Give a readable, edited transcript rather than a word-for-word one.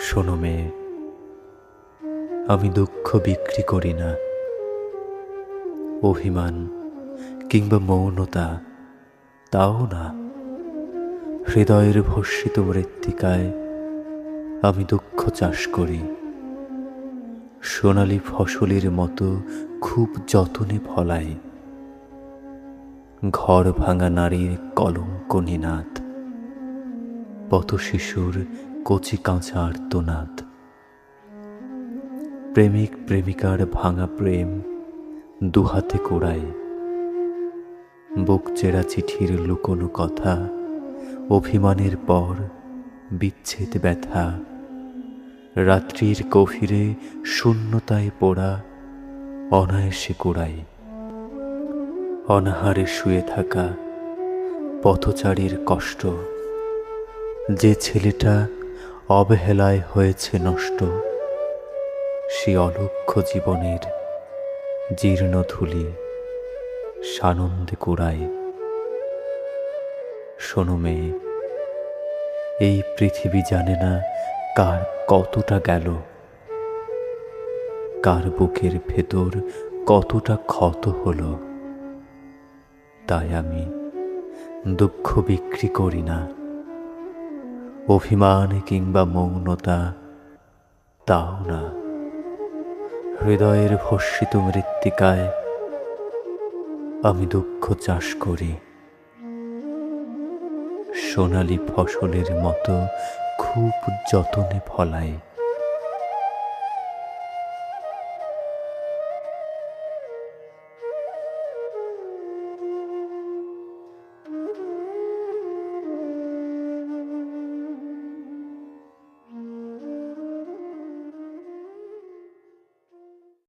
শোনো মেয়ে, আমি দুঃখ বিক্রি করি না। অভিমান কিংবা মৌনতা তাও না। হৃদয়ের ভর্ষিত মৃত্তিকায় আমি দুঃখ চাষ করি। সোনালি ফসলের মতো খুব যতনে ফলাই। ঘর ভাঙা নারীর কলঙ্ক নিনাদ, পথ শিশুর কচি কাঁচা আর্তনাদ, প্রেমিক প্রেমিকার ভাঙা প্রেম দুহাতে কোড়াই। বুক চেরা চিঠির লুকোনো কথা, অভিমানের পর বিচ্ছেদ ব্যথা। রাত্রির গভীরে শূন্যতায় পোড়া অনায়াসে কুড়াই। অনাহারে শুয়ে থাকা পথচারীর কষ্ট, যে ছেলেটা অবহেলায় হয়েছে নষ্ট, সে অলক্ষ্য জীবনের জীর্ণ ধূলি সানন্দে কুড়ায়। শোনো মেয়ে, এই পৃথিবী জানে না কার কতটা গেল, কার বুকের ভেতর কতটা ক্ষত হলো। তাই আমি দুঃখ বিক্রি করি না। অভিমান কিংবা মৌনতা তাও না। হৃদয়ের ভর্ষিত মৃত্তিকায় আমি দুঃখ চাষ করি। সোনালি ফসলের মতো খুব যতনে ফলাই।